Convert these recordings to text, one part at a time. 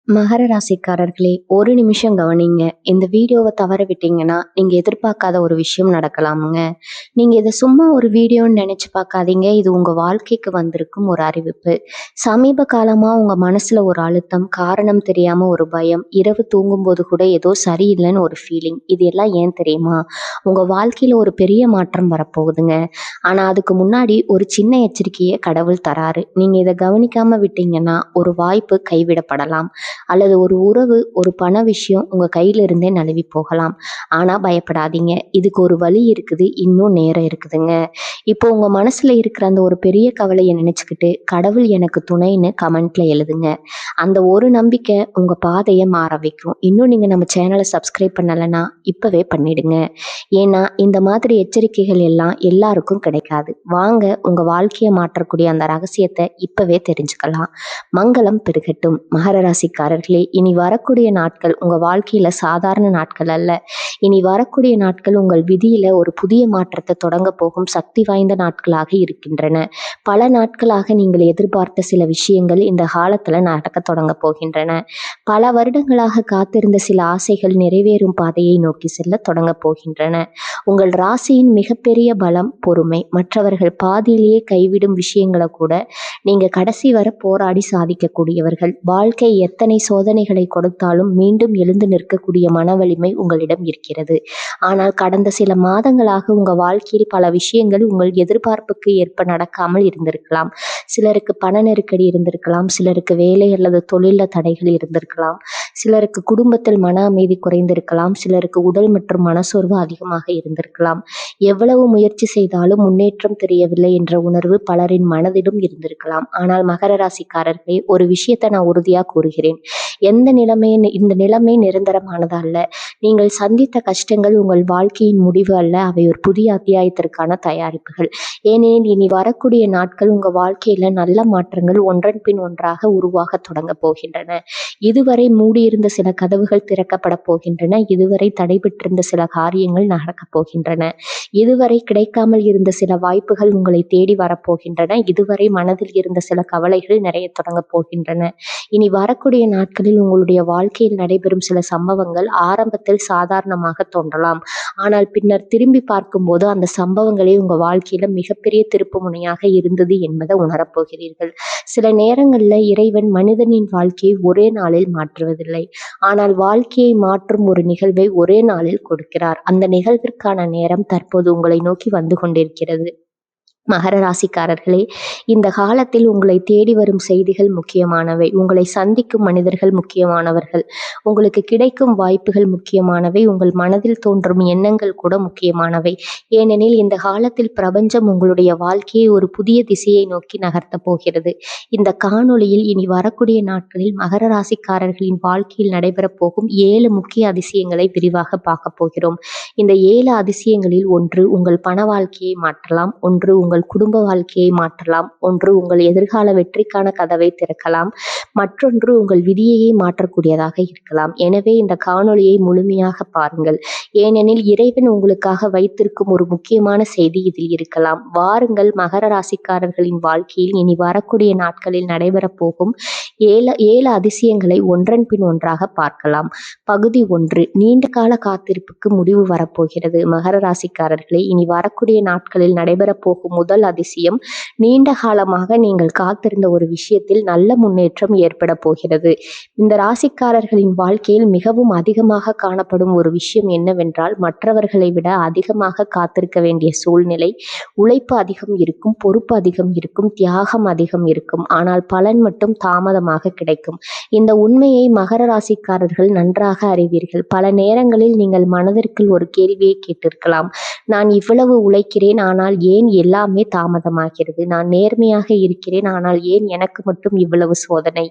மகர ராசிக்காரர்களே, ஒரு நிமிஷம் கவனிங்க. இந்த வீடியோவை தவற விட்டீங்கன்னா நீங்க எதிர்பார்க்காத ஒரு விஷயம் நடக்கலாமுங்க. நீங்க இதை சும்மா ஒரு வீடியோன்னு நினைச்சு பார்க்காதீங்க. இது உங்க வாழ்க்கைக்கு வந்திருக்கும் ஒரு அறிவிப்பு. சமீப காலமா உங்க மனசுல ஒரு அழுத்தம், காரணம் தெரியாம ஒரு பயம், இரவு தூங்கும்போது கூட ஏதோ சரியில்லைன்னு ஒரு ஃபீலிங். இது எல்லாம் ஏன் தெரியுமா? உங்க வாழ்க்கையில ஒரு பெரிய மாற்றம் வரப்போகுதுங்க. ஆனா அதுக்கு முன்னாடி ஒரு சின்ன எச்சரிக்கையை கடவுள் தராரு. நீங்க இதை கவனிக்காம விட்டீங்கன்னா ஒரு வாய்ப்பு கைவிடப்படலாம். அல்லது ஒரு உறவு, ஒரு பண விஷயம் உங்க கையில இருந்தே நழுவி போகலாம். ஆனா பயப்படாதீங்க. இதுக்கு ஒரு வழி இருக்குது. இன்னும் நேரம் இருக்குதுங்க. இப்போ உங்க மனசுல இருக்கிற அந்த ஒரு பெரிய கவலையை நினைச்சுக்கிட்டு கடவுள் எனக்கு துணைன்னு கமெண்ட்ல எழுதுங்க. அந்த ஒரு நம்பிக்கை உங்க பாதையை மாற வைக்கும். இன்னும் நீங்க நம்ம சேனலை சப்ஸ்கிரைப் பண்ணலைன்னா இப்பவே பண்ணிடுங்க. ஏன்னா இந்த மாதிரி எச்சரிக்கைகள் எல்லாம் எல்லாருக்கும் கிடைக்காது. வாங்க உங்க வாழ்க்கையை மாற்றக்கூடிய அந்த ரகசியத்தை இப்பவே தெரிஞ்சுக்கலாம். மங்களம் பெருகட்டும். மகர ராசிக்காரர்களே, இனி வரக்கூடிய நாட்கள் உங்க வாழ்க்கையில சாதாரண நாட்கள் அல்ல. இனி வரக்கூடிய நாட்கள் உங்கள் விதியில ஒரு புதிய மாற்றத்தை தொடங்க போகும் சக்தி வாய்ந்த நாட்களாக இருக்கின்றன. பல நாட்களாக நீங்கள் எதிர்பார்த்த சில விஷயங்கள் இந்த காலத்துல நடக்க தொடங்க போகின்றன. பல வருடங்களாக காத்திருந்த சில ஆசைகள் நிறைவேறும் பாதையை நோக்கி செல்ல தொடங்க போகின்றன. உங்கள் ராசியின் மிகப்பெரிய பலம் பொறுமை. மற்றவர்கள் பாதியிலேயே கைவிடும் விஷயங்களை கூட நீங்க கடைசி வரை போராடி சாதிக்கக்கூடியவர்கள். வாழ்க்கை எத்தனை சோதனைகளை கொடுத்தாலும் மீண்டும் எழுந்து நிற்கக்கூடிய மன வலிமை உங்களிடம் இருக்கிறது. ஆனால் கடந்த சில மாதங்களாக உங்க வாழ்க்கையில் பல விஷயங்கள் உங்கள் எதிர்பார்ப்புக்கு ஏற்ப நடக்காமல் இருந்திருக்கலாம். சிலருக்கு பண நெருக்கடி இருந்திருக்கலாம், சிலருக்கு வேலை அல்லது தொழில தடைகள் இருந்திருக்கலாம், சிலருக்கு குடும்பத்தில் மன அமைதி குறைந்திருக்கலாம், சிலருக்கு உடல் மற்றும் மனசோர்வு அதிகமாக இருந்திருக்கலாம். எவ்வளவு முயற்சி செய்தாலும் முன்னேற்றம் தெரியவில்லை என்ற உணர்வு பலரின் மனதிலும் இருந்திருக்கலாம். ஆனால் மகர ராசிக்காரர்களே, ஒரு விஷயத்தை நான் உறுதியா கூறுகிறேன். இந்த நிலைமை நிரந்தரமானது அல்ல. நீங்கள் சந்தித்த கஷ்டங்கள் உங்கள் வாழ்க்கையின் முடிவு அல்ல, அவை ஒரு புதிய அத்தியாயத்திற்கான தயாரிப்புகள். ஏனெனில் இனி வரக்கூடிய நாட்கள் உங்க வாழ்க்கையில நல்ல மாற்றங்கள் ஒன்றன் பின் ஒன்றாக உருவாக தொடங்க போகின்றன. இதுவரை மூடியிருந்த சில கதவுகள் திறக்கப்பட போகின்றன. இதுவரை தடைபெற்றிருந்த சில காரியங்கள் நடக்கப் போகின்றன. இதுவரை கிடைக்காமல் இருந்த சில வாய்ப்புகள் உங்களை தேடி வரப்போகின்றன. இதுவரை மனதில் இருந்த சில கவலைகள் நிறைய தொடங்க போகின்றன. இனி வரக்கூடிய நாட்களில் உங்களுடைய வாழ்க்கையில் நடைபெறும் சில சம்பவங்கள் ஆரம்பத்தில் சாதாரணமாக தோன்றலாம். ஆனால் பின்னர் திரும்பி பார்க்கும்போது அந்த சம்பவங்களே உங்க வாழ்க்கையில மிகப்பெரிய திருப்பு முனையாக இருந்தது என்பதை உணரப்போகிறீர்கள். சில நேரங்கள்ல இறைவன் மனிதனின் வாழ்க்கையை ஒரே நாளில் மாற்றுவதில்லை. ஆனால் வாழ்க்கையை மாற்றும் ஒரு நிகழ்வை ஒரே நாளில் கொடுக்கிறார். அந்த நிகழ்விற்கான நேரம் தற்போது உங்களை நோக்கி வந்து கொண்டிருக்கிறது. மகர ராசிக்காரர்களே, இந்த காலத்தில் உங்களை தேடி வரும் செய்திகள் முக்கியமானவை. உங்களை சந்திக்கும் மனிதர்கள் முக்கியமானவர்கள். உங்களுக்கு கிடைக்கும் வாய்ப்புகள் முக்கியமானவை. உங்கள் மனதில் தோன்றும் எண்ணங்கள் கூட முக்கியமானவை. ஏனெனில் இந்த காலத்தில் பிரபஞ்சம் உங்களுடைய வாழ்க்கையை ஒரு புதிய திசையை நோக்கி நகர்த்த போகிறது. இந்த காணொளியில் இனி வரக்கூடிய நாட்களில் மகர ராசிக்காரர்களின் வாழ்க்கையில் நடைபெறப் போகும் 7 முக்கிய அதிசயங்களை விரிவாக பார்க்க போகிறோம். இந்த 7 அதிசயங்களில் ஒன்று உங்கள் பண வாழ்க்கையை மாற்றலாம், ஒன்று உங்கள் குடும்ப வாழ்க்கையை மாற்றலாம், ஒன்று உங்கள் எதிர்கால வெற்றிக்கான கதவை திறக்கலாம், மற்றொன்று உங்கள் விதியையே மாற்றக்கூடியதாக இருக்கலாம். எனவே இந்த காணொளியை முழுமையாக பாருங்கள். ஏனெனில் இறைவன் உங்களுக்காக வைத்திருக்கும் ஒரு முக்கியமான செய்தி இதில் இருக்கலாம். வாருங்கள் மகர ராசிக்காரர்களின் வாழ்க்கையில் இனி வரக்கூடிய நாட்களில் நடைபெறப் போகும் 7 அதிசயங்களை ஒன்றன் பின் ஒன்றாக பார்க்கலாம். பகுதி 1. நீண்ட கால காத்திருப்புக்கு முடிவு வரப்போகிறது. மகர ராசிக்காரர்களே, இனி வரக்கூடிய நாட்களில் நடைபெறப் போகும் முதல் அதிசயம், நீண்ட காலமாக நீங்கள் காத்திருந்த ஒரு விஷயத்தில் நல்ல முன்னேற்றம் ஏற்பட போகிறது. இந்த ராசிக்காரர்களின் வாழ்க்கையில் மிகவும் அதிகமாக காணப்படும் ஒரு விஷயம் என்னவென்றால், மற்றவர்களை விட அதிகமாக காத்திருக்க வேண்டிய சூழ்நிலை. உழைப்பு அதிகம் இருக்கும், பொறுப்பு அதிகம் இருக்கும், தியாகம் அதிகம் இருக்கும். ஆனால் பலன் மட்டும் தாமதமாக கிடைக்கும். இந்த உண்மையை மகர ராசிக்காரர்கள் நன்றாக அறிவீர்கள். பல நேரங்களில் நீங்கள் மனதிற்குள் ஒரு கேள்வியை கேட்டிருக்கலாம். நான் இவ்வளவு உழைக்கிறேன், ஆனால் ஏன் எல்லாமே தாமதமாகிறது? நான் நேர்மையாக இருக்கிறேன், ஆனால் ஏன் எனக்கு மட்டும் இவ்வளவு சோதனை?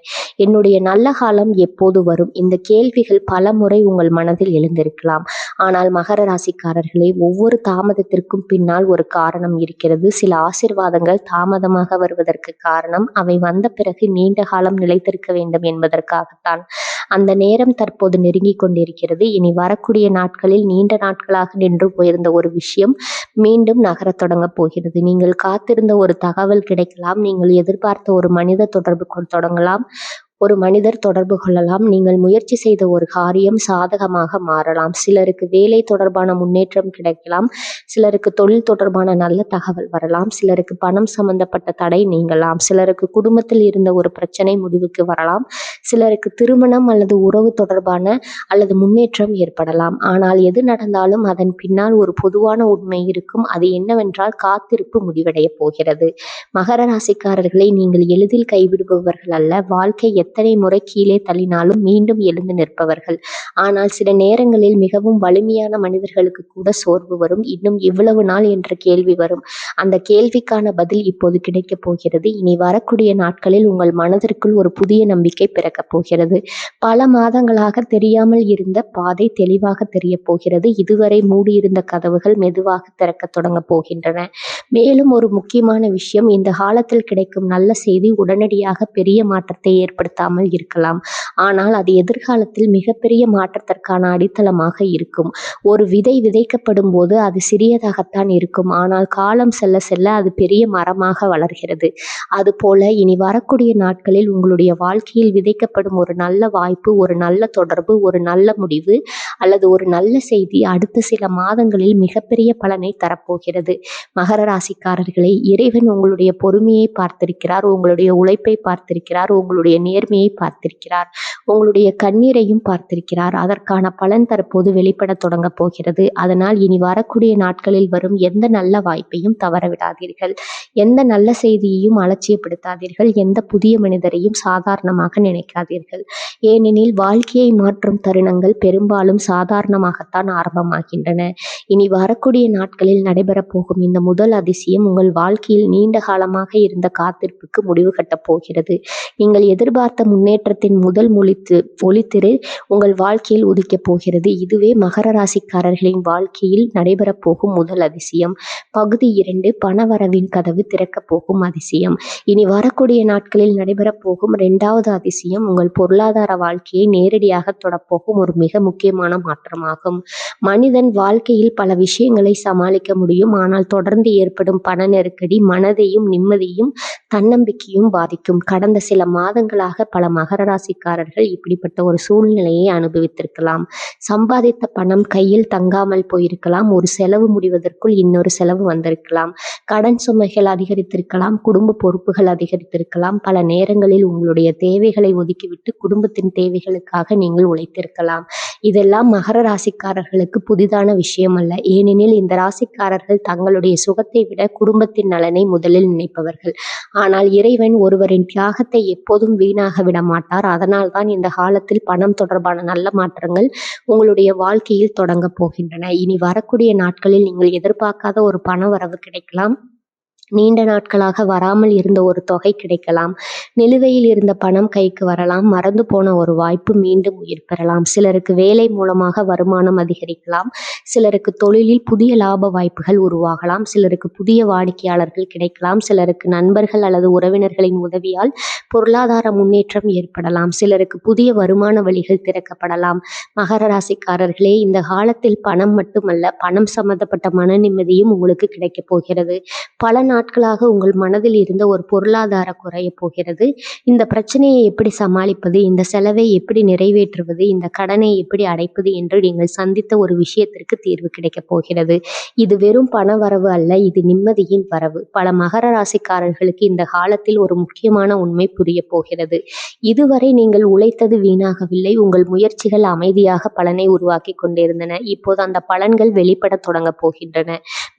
என்னுடைய நல்ல காலம் எப்போது வரும்? இந்த கேள்விகள் பல முறை உங்கள் மனதில் எழுந்திருக்கலாம். ஆனால் மகர ராசிக்காரர்களே, ஒவ்வொரு தாமதத்திற்கும் பின்னால் ஒரு காரணம் இருக்கிறது. சில ஆசீர்வாதங்கள் தாமதமாக வருவதற்கு காரணம் அவை வந்த பிறகு நீண்ட காலம் நிலைத்திருக்க வேண்டும் என்பதற்காகத்தான். அந்த நேரம் தற்போது நெருங்கிக் கொண்டிருக்கிறது. இனி வரக்கூடிய நாட்களில் நீண்ட நாட்களாக நின்று போயிருந்த ஒரு விஷயம் மீண்டும் நகரத் தொடங்க போகிறது. நீங்கள் காத்திருந்த ஒரு தகவல் கிடைக்கலாம். நீங்கள் எதிர்பார்த்த ஒரு மனித தொடர்பு தொடங்கலாம். ஒரு மனிதர் தொடர்பு கொள்ளலாம். நீங்கள் முயற்சி செய்த ஒரு காரியம் சாதகமாக மாறலாம். சிலருக்கு வேலை தொடர்பான முன்னேற்றம் கிடைக்கலாம். சிலருக்கு தொழில் தொடர்பான நல்ல தகவல் வரலாம். சிலருக்கு பணம் சம்பந்தப்பட்ட தடை நீங்கலாம். சிலருக்கு குடும்பத்தில் இருந்த ஒரு பிரச்சனை முடிவுக்கு வரலாம். சிலருக்கு திருமணம் அல்லது உறவு தொடர்பான அல்லது முன்னேற்றம் ஏற்படலாம். ஆனால் எது நடந்தாலும் அதன் பின்னால் ஒரு பொதுவான உண்மை இருக்கும். அது என்னவென்றால் காத்திருப்பு முடிவடைய போகிறது. மகர ராசிக்காரர்களை, நீங்கள் எளிதில் கைவிடுபவர்கள் அல்ல. வாழ்க்கை எத்தனை முறை கீழே தள்ளினாலும் மீண்டும் எழுந்து நிற்பவர்கள். ஆனால் சில நேரங்களில் மிகவும் வலிமையான மனிதர்களுக்கு கூட சோர்வு வரும். இன்னும் இவ்வளவு நாள் என்ற கேள்வி வரும். அந்த கேள்விக்கான பதில் இப்போது கிடைக்கப் போகிறது. இனி வரக்கூடிய நாட்களில் உங்கள் மனதிற்குள் ஒரு புதிய நம்பிக்கை பிறக்கப் போகிறது. பல மாதங்களாக தெரியாமல் இருந்த பாதை தெளிவாக தெரிய போகிறது. இதுவரை மூடியிருந்த கதவுகள் மெதுவாக திறக்க தொடங்க போகின்றன. மேலும் ஒரு முக்கியமான விஷயம், இந்த காலத்தில் கிடைக்கும் நல்ல செய்தி உடனடியாக பெரிய மாற்றத்தை ஏற்படுத்தாமல் இருக்கலாம். ஆனால் அது எதிர்காலத்தில் மிகப்பெரிய மாற்றத்திற்கான அடித்தளமாக இருக்கும். ஒரு விதை விதைக்கப்படும் போது அது சிறியதாகத்தான் இருக்கும். ஆனால் காலம் செல்ல செல்ல அது பெரிய மரமாக வளர்கிறது. அதுபோல இனி வரக்கூடிய நாட்களில் உங்களுடைய வாழ்க்கையில் விதைக்கப்படும் ஒரு நல்ல வாய்ப்பு, ஒரு நல்ல தொடர்பு, ஒரு நல்ல முடிவு அல்லது ஒரு நல்ல செய்தி அடுத்த சில மாதங்களில் மிகப்பெரிய பலனை தரப்போகிறது. மகர ராசிக்காரர்களை, இறைவன் உங்களுடைய பொறுமையை பார்த்திருக்கிறார், உங்களுடைய உழைப்பை பார்த்திருக்கிறார், உங்களுடைய நேர்மையை பார்த்திருக்கிறார், உங்களுடைய கண்ணீரையும் பார்த்திருக்கிறார். அதற்கான பலன் தற்போது வெளிப்பட தொடங்க போகிறது. அதனால் இனி வரக்கூடிய நாட்களில் வரும் எந்த நல்ல வாய்ப்பையும் தவற விடாதீர்கள். எந்த நல்ல செய்தியையும் அலட்சியப்படுத்தாதீர்கள். எந்த புதிய மனிதரையும் சாதாரணமாக நினைக்காதீர்கள். ஏனெனில் வாழ்க்கையை மாற்றும் தருணங்கள் பெரும்பாலும் சாதாரணமாகத்தான் ஆரம்பமாகின்றன. இனி வரக்கூடிய நாட்களில் நடைபெறப் போகும் இந்த முதல் அதிசயம் உங்கள் வாழ்க்கையில் நீண்ட காலமாக இருந்த காத்திருப்புக்கு முடிவு கட்டப் போகிறது. நீங்கள் எதிர்பார்த்த முன்னேற்றத்தின் முதல் ஒளித்திரு உங்கள் வாழ்க்கையில் உதிக்கப் போகிறது. இதுவே மகர ராசிக்காரர்களின் வாழ்க்கையில் நடைபெறப் போகும் முதல் அதிசயம். பகுதி 2, பணவரவின் கதவு திறக்கப் போகும் அதிசயம். இனி வரக்கூடிய நாட்களில் நடைபெறப் போகும் 2வது அதிசயம் உங்கள் பொருளாதார வாழ்க்கையை நேரடியாக தொடப்போகும் ஒரு மிக முக்கியமான மாற்றமாகும். மனிதன் வாழ்க்கையில் பல விஷயங்களை சமாளிக்க முடியும். ஆனால் தொடர்ந்து ஏற்படும் பண நெருக்கடி மனதையும் நிம்மதியும் தன்னம்பிக்கையும் பாதிக்கும். கடந்த சில மாதங்களாக பல மகர ராசிக்காரர்கள் இப்படிப்பட்ட ஒரு சூழ்நிலையை அனுபவித்திருக்கலாம். சம்பாதித்த பணம் கையில் தங்காமல் போயிருக்கலாம். ஒரு செலவு முடிவதற்குள் இன்னொரு செலவு வந்திருக்கலாம். கடன் சுமைகள் அதிகரித்திருக்கலாம். குடும்ப பொறுப்புகள் அதிகரித்திருக்கலாம். பல நேரங்களில் உங்களுடைய தேவைகளை ஒதுக்கிவிட்டு குடும்பத்தின் தேவைகளுக்காக நீங்கள் உழைத்திருக்கலாம். இதெல்லாம் மகர ராசிக்காரர்களுக்கு புதிதான விஷயம் அல்ல. ஏனெனில் இந்த ராசிக்காரர்கள் தங்களுடைய சுகத்தை விட குடும்பத்தின் நலனை முதலில் நினைப்பவர்கள். ஆனால் இறைவன் ஒருவரின் தியாகத்தை எப்போதும் வீணாக விட மாட்டார். அதனால்தான் இந்த காலத்தில் பணம் தொடர்பான நல்ல மாற்றங்கள் உங்களுடைய வாழ்க்கையில் தொடங்க போகின்றன. இனி வரக்கூடிய நாட்களில் நீங்கள் எதிர்பார்க்காத ஒரு பண வரவு கிடைக்கலாம். நீண்ட நாட்களாக வராமல் இருந்த ஒரு தொகை கிடைக்கலாம். நிலுவையில் இருந்த பணம் கைக்கு வரலாம். மறந்து போன ஒரு வாய்ப்பு மீண்டும் உயிர் பெறலாம். சிலருக்கு வேலை மூலமாக வருமானம் அதிகரிக்கலாம். சிலருக்கு தொழிலில் புதிய லாப வாய்ப்புகள் உருவாகலாம். சிலருக்கு புதிய வாடிக்கையாளர்கள் கிடைக்கலாம். சிலருக்கு நண்பர்கள் அல்லது உறவினர்களின் உதவியால் பொருளாதார முன்னேற்றம் ஏற்படலாம். சிலருக்கு புதிய வருமான வழிகள் திறக்கப்படலாம். மகர ராசிக்காரர்களே, இந்த காலத்தில் பணம் மட்டுமல்ல, பணம் சம்பந்தப்பட்ட மன நிம்மதியும் உங்களுக்கு கிடைக்கப் போகிறது. பல நாட்களாக உங்கள் மனதில் இருந்த ஒரு பொருளாதார குறைய போகிறது. இந்த பிரச்சனையை எப்படி சமாளிப்பது, இந்த செலவை எப்படி நிறைவேற்றுவது, இந்த கடனை எப்படி அடைப்பது என்று நீங்கள் சந்தித்த ஒரு விஷயத்திற்கு தீர்வு கிடைக்கப் போகிறது. இது வெறும் பண வரவு அல்ல, இது நிம்மதியின் வரவு. பல மகர ராசிக்காரர்களுக்கு இந்த காலத்தில் ஒரு முக்கியமான உண்மை புரிய போகிறது. இதுவரை நீங்கள் உழைத்தது வீணாகவில்லை. உங்கள் முயற்சிகள் அமைதியாக பலனை உருவாக்கி கொண்டிருந்தன. இப்போது அந்த பலன்கள் வெளிப்பட தொடங்க போகின்றன.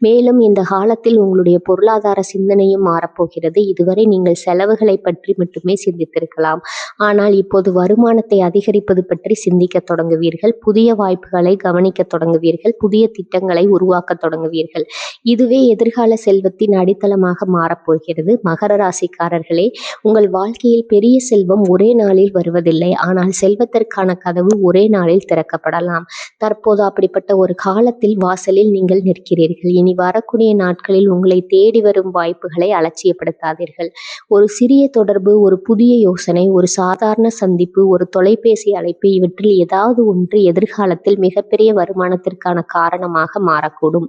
மேலும் இந்த காலத்தில் உங்களுடைய பொருளாதார சிந்தனையும் மாறப்போகிறது. இதுவரை நீங்கள் செலவுகளை பற்றி மட்டுமே சிந்தித்திருக்கலாம். ஆனால் இப்போது வருமானத்தை அதிகரிப்பது பற்றி சிந்திக்க தொடங்குவீர்கள். புதிய வாய்ப்புகளை கவனிக்க தொடங்குவீர்கள். புதிய திட்டங்களை உருவாக்க தொடங்குவீர்கள். இதுவே எதிர்கால செல்வத்தின் அடித்தளமாக மாறப்போகிறது. மகர ராசிக்காரர்களே, உங்கள் வாழ்க்கையில் பெரிய செல்வம் ஒரே நாளில் வருவதில்லை. ஆனால் செல்வத்திற்கான கதவு ஒரே நாளில் திறக்கப்படலாம். தற்போது அப்படிப்பட்ட ஒரு காலத்தில் வாசலில் நீங்கள் நிற்கிறீர்கள். இனி வரக்கூடிய நாட்களில் உங்களை தேடி வரும் வரும் வாய்ப்புகளை அலட்சியப்படுத்தாதீர்கள். ஒரு சிறிய தொடர்பு, ஒரு புதிய யோசனை, ஒரு சாதாரண சந்திப்பு, ஒரு தொலைபேசி அழைப்பு, இவற்றில் ஏதாவது ஒன்று எதிர்காலத்தில் மிகப்பெரிய வருமானத்திற்கான காரணமாக மாறக்கூடும்.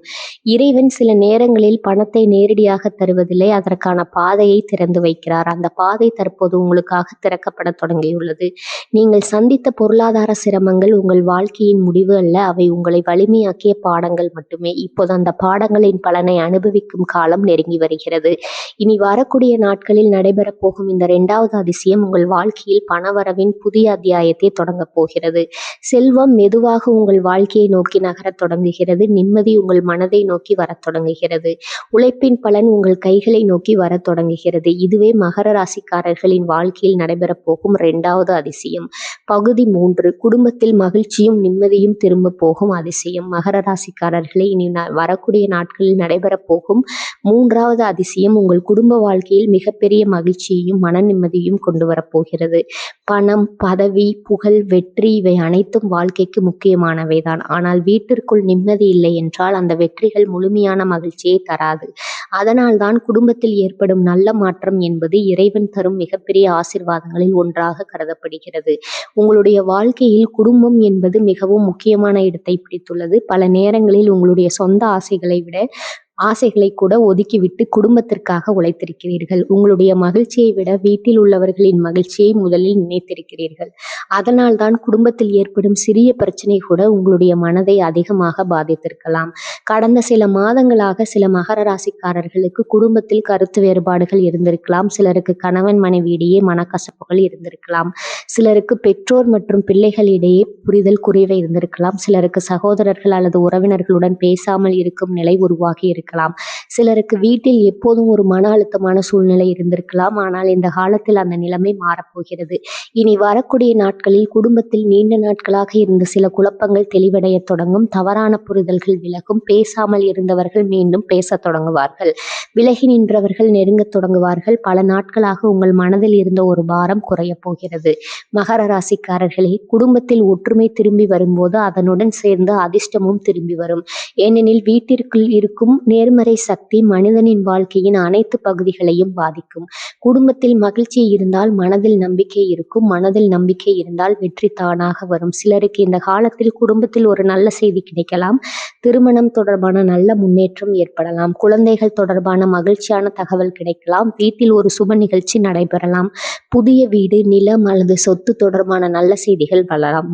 இறைவன் சில நேரங்களில் பணத்தை நேரடியாக தருவதில்லை, அதற்கான பாதையை திறந்து வைக்கிறார். அந்த பாதை தற்போது உங்களுக்காக திறக்கப்பட தொடங்கியுள்ளது. நீங்கள் சந்தித்த பொருளாதார சிரமங்கள் உங்கள் வாழ்க்கையின் முடிவு அல்ல, அவை உங்களை வலிமையாக்கிய பாடங்கள் மட்டுமே. இப்போது அந்த பாடங்களின் பலனை அனுபவிக்கும் காலம் நெருங்கி வருகிறது. இனி வரக்கூடிய நாட்களில் நடைபெறப் போகும் இந்த 2வது அதிசயம் உங்கள் வாழ்க்கையில் பணவரவின் புதிய அத்தியாயத்தை தொடங்கப் போகிறது. செல்வம் மெதுவாக உங்கள் வாழ்க்கையை நோக்கி நகரத் தொடங்குகிறது. நிம்மதி உங்கள் மனதை நோக்கி வரத் தொடங்குகிறது. உழைப்பின் பலன் உங்கள் கைகளை நோக்கி வரத் தொடங்குகிறது. இதுவே மகர ராசிக்காரர்களின் வாழ்க்கையில் நடைபெறப் போகும் 2வது அதிசயம். பகுதி 3, குடும்பத்தில் மகிழ்ச்சியும் நிம்மதியும் திரும்ப போகும் அதிசயம். மகர ராசிக்காரர்களே, இனி வரக்கூடிய நாட்களில் நடைபெறப் போகும் 3வது அதிசயம் உங்கள் குடும்ப வாழ்க்கையில் மிகப்பெரிய மகிழ்ச்சியையும் மன நிம்மதியும் கொண்டு வரப்போகிறது. பணம், பதவி, புகழ், வெற்றி இவை அனைத்தும் வாழ்க்கைக்கு முக்கியமானவைதான். ஆனால் வீட்டிற்குள் நிம்மதி இல்லை என்றால் அந்த வெற்றிகள் முழுமையான மகிழ்ச்சியை தராது. அதனால்தான் குடும்பத்தில் ஏற்படும் நல்ல மாற்றம் என்பது இறைவன் தரும் மிகப்பெரிய ஆசீர்வாதங்களில் ஒன்றாக கருதப்படுகிறது. உங்களுடைய வாழ்க்கையில் குடும்பம் என்பது மிகவும் முக்கியமான இடத்தை பிடித்துள்ளது. பல நேரங்களில் உங்களுடைய சொந்த ஆசைகளை கூட ஒதுக்கிவிட்டு குடும்பத்திற்காக உழைத்திருக்கிறீர்கள். உங்களுடைய மகிழ்ச்சியை விட வீட்டில் உள்ளவர்களின் மகிழ்ச்சியை முதலில் நினைத்திருக்கிறீர்கள். அதனால் தான் குடும்பத்தில் ஏற்படும் சிறிய பிரச்சனை கூட உங்களுடைய மனதை அதிகமாக பாதித்திருக்கலாம். கடந்த சில மாதங்களாக சில மகர ராசிக்காரர்களுக்கு குடும்பத்தில் கருத்து வேறுபாடுகள் இருந்திருக்கலாம். சிலருக்கு கணவன் மனைவியிடையே மனக்கசப்புகள் இருந்திருக்கலாம். சிலருக்கு பெற்றோர் மற்றும் பிள்ளைகளிடையே புரிதல் குறைவு இருந்திருக்கலாம். சிலருக்கு சகோதரர்கள் அல்லது உறவினர்களுடன் பேசாமல் இருக்கும் நிலை உருவாகி இருக்கலாம். சிலருக்கு வீட்டில் எப்போதும் ஒரு மன அழுத்தமான சூழ்நிலை இருந்திருக்கலாம். ஆனால் இந்த காலத்தில் அந்த நிலைமை மாறப்போகிறது. இனி வரக்கூடிய நாட்களில் குடும்பத்தில் நீண்ட நாட்களாக இருந்த சில குழப்பங்கள் தெளிவடைய தொடங்கும். தவறான புரிதல்கள் விலகும். பேசாமல் இருந்தவர்கள் மீண்டும் பேசத் தொடங்குவார்கள். விலகி நின்றவர்கள் நெருங்கத் தொடங்குவார்கள். பல நாட்களாக உங்கள் மனதில் இருந்த ஒரு பாரம் குறையப் போகிறது. மகர ராசிக்காரர்களே, குடும்பத்தில் ஒற்றுமை திரும்பி வரும்போது அதனுடன் சேர்ந்து அதிர்ஷ்டமும் திரும்பி வரும். ஏனெனில் வீட்டிற்குள் இருக்கும் நேர்மறை சக்தி மனிதனின் வாழ்க்கையின் அனைத்து பகுதிகளையும் பாதிக்கும். குடும்பத்தில் மகிழ்ச்சி இருந்தால் மனதில் நம்பிக்கை இருக்கும். மனதில் நம்பிக்கை இருந்தால் வெற்றி தானாக வரும். சிலருக்கு இந்த காலத்தில் குடும்பத்தில் ஒரு நல்ல செய்தி கிடைக்கலாம். திருமணம் தொடர்பான நல்ல முன்னேற்றம் ஏற்படலாம். குழந்தைகள் தொடர்பான மகிழ்ச்சியான தகவல் கிடைக்கலாம். வீட்டில் ஒரு சுப நிகழ்ச்சி நடைபெறலாம். புதிய வீடு, நிலம் அல்லது சொத்து தொடர்பான நல்ல செய்திகள்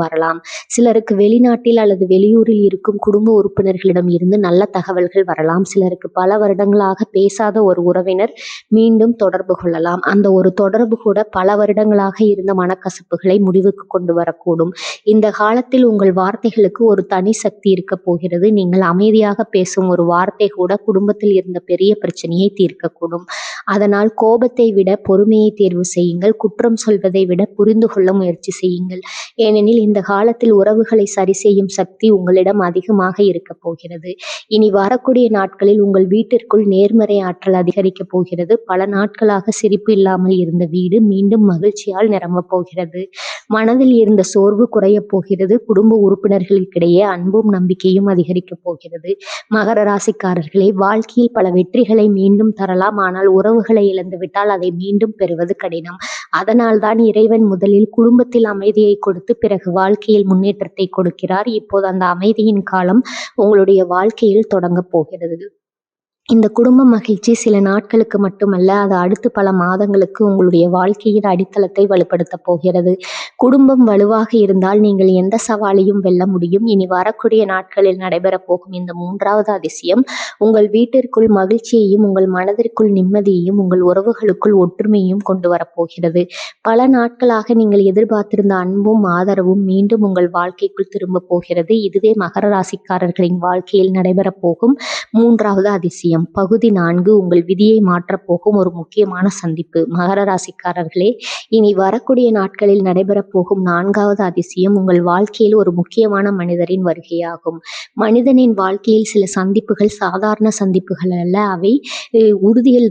வரலாம். சிலருக்கு வெளிநாட்டில் அல்லது வெளியூரில் இருக்கும் குடும்ப உறுப்பினர்களிடம் இருந்து நல்ல தகவல்கள் வரலாம். சிலருக்கு பல வருடங்களாக பேசாத ஒரு உறவினர் மீண்டும் தொடர்பு கொள்ளலாம். அந்த ஒரு தொடர்பு கூட பல வருடங்களாக இருந்த மனக்கசப்புகளை முடிவுக்கு கொண்டு வரக்கூடும். இந்த காலத்தில் உங்கள் வார்த்தைகளுக்கு ஒரு தனி சக்தி இருக்க போகிறது. நீங்கள் அமைதியாக பேசும் ஒரு வார்த்தை கூட குடும்பத்தில் இருந்த பெரிய பிரச்சனையை தீர்க்கக்கூடும். அதனால் கோபத்தை விட பொறுமையை தேர்வு செய்யுங்கள். குற்றம் சொல்வதை விட புரிந்து கொள்ள முயற்சி செய்யுங்கள். ஏனெனில் இந்த காலத்தில் உறவுகளை சரி செய்யும் சக்தி உங்களிடம் அதிகமாக இருக்க போகிறது. இனி வரக்கூடிய நாட்களில் உங்கள் வீட்டிற்குள் நேர்மறை ஆற்றல் அதிகரிக்கப் போகிறது. பல நாட்களாக சிரிப்பு இல்லாமல் இருந்த வீடு மீண்டும் மகிழ்ச்சியால் நிரம்பப் போகிறது. மனதில் இருந்த சோர்வு குறையப் போகிறது. குடும்ப உறுப்பினர்களுக்கிடையே அன்பும் நம்பிக்கையும் அதிகரிக்கப் போகிறது. மகர ராசிக்காரர்களே, வாழ்க்கையில் பல வெற்றிகளை மீண்டும் தரலாம். ஆனால் உறவுகளை இழந்துவிட்டால் அதை மீண்டும் பெறுவது கடினம். அதனால்தான் இறைவன் முதலில் குடும்பத்தில் அமைதியை கொடுத்து பிறகு வாழ்க்கையில் முன்னேற்றத்தை கொடுக்கிறார். இப்போது அந்த அமைதியின் காலம் உங்களுடைய வாழ்க்கையில் தொடங்கப் போகிறது. இந்த குடும்ப மகிழ்ச்சி சில நாட்களுக்கு மட்டுமல்ல, அது அடுத்து பல மாதங்களுக்கு உங்களுடைய வாழ்க்கையின் அடித்தளத்தை வலுப்படுத்தப் போகிறது. குடும்பம் வலுவாக இருந்தால் நீங்கள் எந்த சவாலையும் வெல்ல முடியும். இனி வரக்கூடிய நாட்களில் நடைபெறப் போகும் இந்த 3வது அதிசயம் உங்கள் வீட்டிற்குள் மகிழ்ச்சியையும் உங்கள் மனதிற்குள் நிம்மதியையும் உங்கள் உறவுகளுக்குள் ஒற்றுமையையும் கொண்டு வரப்போகிறது. பல நாட்களாக நீங்கள் எதிர்பார்த்திருந்த அன்பும் ஆதரவும் மீண்டும் உங்கள் வாழ்க்கைக்குள் திரும்ப போகிறது. இதுவே மகர ராசிக்காரர்களின் வாழ்க்கையில் நடைபெறப் போகும் 3வது அதிசயம். பகுதி 4, உங்கள் விதியை மாற்றப் போகும் ஒரு முக்கியமான சந்திப்பு. மகர ராசிக்காரர்களே, இனி வரக்கூடிய நாட்களில் நடைபெறப் போகும் 4வது அதிசயம் உங்கள் வாழ்க்கையில் ஒரு முக்கியமான மனிதரின் வருகையாகும். மனிதனின் வாழ்க்கையில் சில சந்திப்புகள் சாதாரண சந்திப்புகள் அல்ல, அவை உறுதிகள்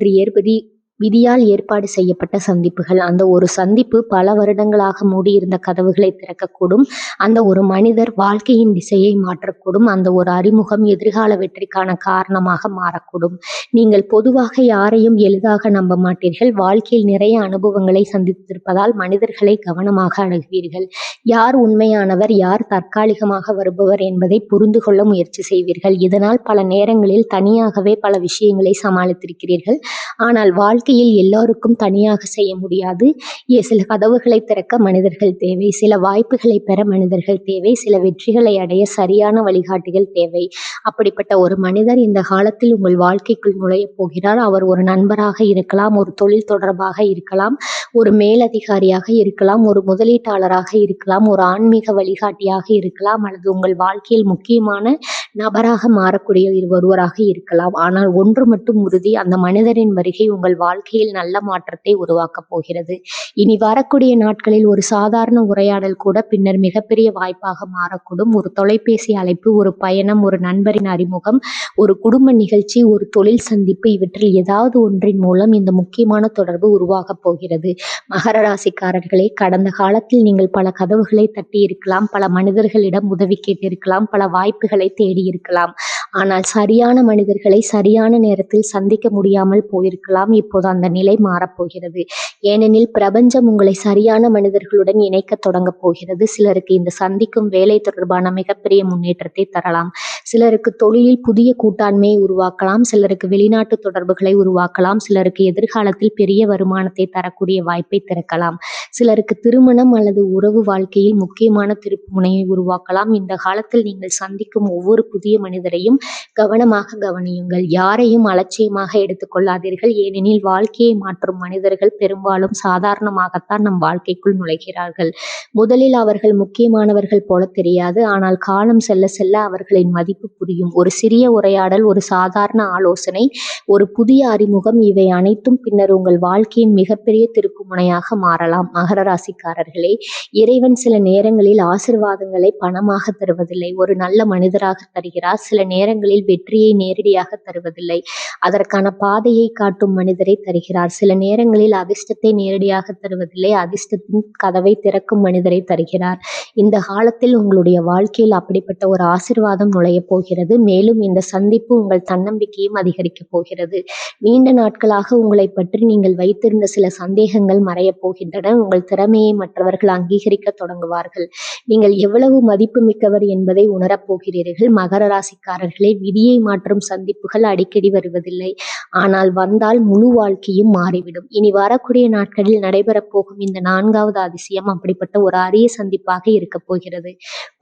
விதியால் ஏற்பாடு செய்யப்பட்ட சந்திப்புகள். அந்த ஒரு சந்திப்பு பல வருடங்களாக மூடியிருந்த கதவுகளை திறக்கக்கூடும். அந்த ஒரு மனிதர் வாழ்க்கையின் திசையை மாற்றக்கூடும். அந்த ஒரு அறிமுகம் எதிர்கால வெற்றிக்கான காரணமாக மாறக்கூடும். நீங்கள் பொதுவாக யாரையும் எளிதாக நம்ப மாட்டீர்கள். வாழ்க்கையில் நிறைய அனுபவங்களை சந்தித்திருப்பதால் மனிதர்களை கவனமாக அணுகுவீர்கள். யார் உண்மையானவர், யார் தற்காலிகமாக வருபவர் என்பதை புரிந்து கொள்ள முயற்சி செய்வீர்கள். இதனால் பல நேரங்களில் தனியாகவே பல விஷயங்களை சமாளித்திருக்கிறீர்கள். ஆனால் வாழ்க்கையில் எல்லோருக்கும் தனியாக செய்ய முடியாது. சில கதவுகளை திறக்க மனிதர்கள் தேவை, சில வாய்ப்புகளை பெற மனிதர்கள் தேவை, சில வெற்றிகளை அடைய சரியான வழிகாட்டிகள் தேவை. அப்படிப்பட்ட ஒரு மனிதர் இந்த காலத்தில் உங்கள் வாழ்க்கைக்குள் நுழையப் போகிறார். அவர் ஒரு நண்பராக இருக்கலாம், ஒரு தொழில் தொடர்பாக இருக்கலாம், ஒரு மேலதிகாரியாக இருக்கலாம், ஒரு முதலீட்டாளராக இருக்கலாம், ஒரு ஆன்மீக வழிகாட்டியாக இருக்கலாம், அல்லது உங்கள் வாழ்க்கையில் முக்கியமான நபராக மாறக்கூடிய ஒருவராக இருக்கலாம். ஆனால் ஒன்று மட்டும் உறுதி, அந்த மனிதரின் வருகை உங்கள் வாழ்க்கையில் நல்ல மாற்றத்தை உருவாக்கப் போகிறது. இனி வரக்கூடிய நாட்களில் ஒரு சாதாரண உரையாடல் கூட பின்னர் மிகப்பெரிய வாய்ப்பாக மாறக்கூடும். ஒரு தொலைபேசி அழைப்பு, ஒரு பயணம், ஒரு நண்பரின் அறிமுகம், ஒரு குடும்ப நிகழ்ச்சி, ஒரு தொழில் சந்திப்பு, இவற்றில் ஏதாவது ஒன்றின் மூலம் இந்த முக்கியமான தொடர்பு உருவாகப் போகிறது. மகர ராசிக்காரர்களே, கடந்த காலத்தில் நீங்கள் பல கதவுகளை தட்டி இருக்கலாம், பல மனிதர்களிடம் உதவி கேட்டிருக்கலாம், பல வாய்ப்புகளை தேடி இருக்கலாம். ஆனால் சரியான மனிதர்களை சரியான நேரத்தில் சந்திக்க முடியாமல் போயிருக்கலாம். இப்போது அந்த நிலை மாறப்போகிறது. ஏனெனில் பிரபஞ்சம் உங்களை சரியான மனிதர்களுடன் இணைக்க தொடங்க போகிறது. சிலருக்கு இந்த சந்திக்கும் வேலை தொடர்பான மிகப்பெரிய முன்னேற்றத்தை தரலாம். சிலருக்கு தொழிலில் புதிய கூட்டாண்மையை உருவாக்கலாம். சிலருக்கு வெளிநாட்டு தொடர்புகளை உருவாக்கலாம். சிலருக்கு எதிர்காலத்தில் பெரிய வருமானத்தை தரக்கூடிய வாய்ப்பை திறக்கலாம். சிலருக்கு திருமணம் அல்லது உறவு வாழ்க்கையில் முக்கியமான திருப்பு முனையை உருவாக்கலாம். இந்த காலத்தில் நீங்கள் சந்திக்கும் ஒவ்வொரு புதிய மனிதரையும் கவனமாக கவனியுங்கள். யாரையும் அலட்சியமாக எடுத்துக்கொள்ளாதீர்கள். ஏனெனில் வாழ்க்கையை மாற்றும் மனிதர்கள் பெரும்பாலும் சாதாரணமாகத்தான் நம் வாழ்க்கைக்குள் நுழைகிறார்கள். முதலில் அவர்கள் முக்கியமானவர்கள் போல தெரியாது. ஆனால் காலம் செல்ல செல்ல அவர்களின் மதிப்பு புரியும். ஒரு சிறிய உரையாடல், ஒரு சாதாரண ஆலோசனை, ஒரு புதிய அறிமுகம், இவை அனைத்தும் பின்னர் உங்கள் வாழ்க்கையின் மிகப்பெரிய திருப்பு முனையாக மாறலாம். மகர ராசிக்காரர்களே, இறைவன் சில நேரங்களில் ஆசீர்வாதங்களை பணமாக தருவதில்லை, ஒரு நல்ல மனிதராக தருகிறார். சில நேரங்களில் வெற்றியை நேரடியாக தருவதில்லை, அதற்கான பாதையை காட்டும் மனிதரை தருகிறார். சில நேரங்களில் அதிர்ஷ்டத்தை நேரடியாக தருவதில்லை, அதிர்ஷ்டத்தின் கதவை திறக்கும் மனிதரை தருகிறார். இந்த காலத்தில் உங்களுடைய வாழ்க்கையில் அப்படிப்பட்ட ஒரு ஆசீர்வாதம் நுழையப் போகிறது. மேலும் இந்த சந்திப்பு உங்கள் தன்னம்பிக்கையும் அதிகரிக்கப் போகிறது. நீண்ட நாட்களாக உங்களை பற்றி நீங்கள் வைத்திருந்த சில சந்தேகங்கள் மறையப் போகின்றன. உங்கள் திறமையை மற்றவர்கள் அங்கீகரிக்க தொடங்குவார்கள். நீங்கள் எவ்வளவு மதிப்பு மிக்கவர் என்பதை உணரப் போகிறீர்கள். மகர ராசிக்காரர்களே, விதியை மாற்றும் சந்திப்புகள் அடிக்கடி வருவதில்லை. ஆனால் வந்தால் முழு வாழ்க்கையும் மாறிவிடும். இனி வரக்கூடிய நாட்களில் நடைபெறப் போகும் இந்த 4வது அதிசயம் அப்படிப்பட்ட ஒரு அரிய சந்திப்பாக இருக்கப் போகிறது.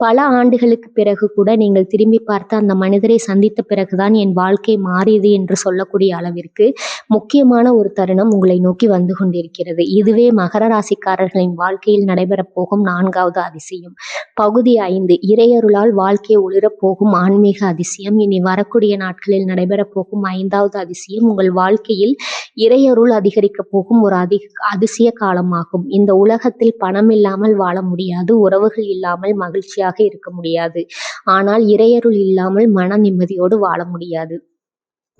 பல ஆண்டுகளுக்கு பிறகு கூட நீங்கள் திரும்பி பார்த்து அந்த மனிதரை சந்தித்த பிறகுதான் என் வாழ்க்கை மாறியது என்று சொல்லக்கூடிய அளவிற்கு முக்கியமான ஒரு தருணம் உங்களை நோக்கி வந்து கொண்டிருக்கிறது. இதுவே மகர ராசிக்காரர்களின் வாழ்க்கையில் நடைபெறப் போகும் 4வது அதிசயம். பகுதி 5, இறையருளால் வாழ்க்கையை ஒளிரப் போகும் ஆன்மீக அதிசயம். இனி வரக்கூடிய நாட்களில் நடைபெறப் போகும் 5வது அதிசயம் உங்கள் வாழ்க்கையில் இறையருள் அதிகரிக்கப் போகும் ஒரு அதிசய காலமாகும். இந்த உலகத்தில் பணம் இல்லாமல் வாழ முடியாது, உறவுகள் இல்லாமல் மகிழ்ச்சியாக இருக்க முடியாது. ஆனால் இறையருள் இல்லாமல் மன நிம்மதியோடு வாழ முடியாது.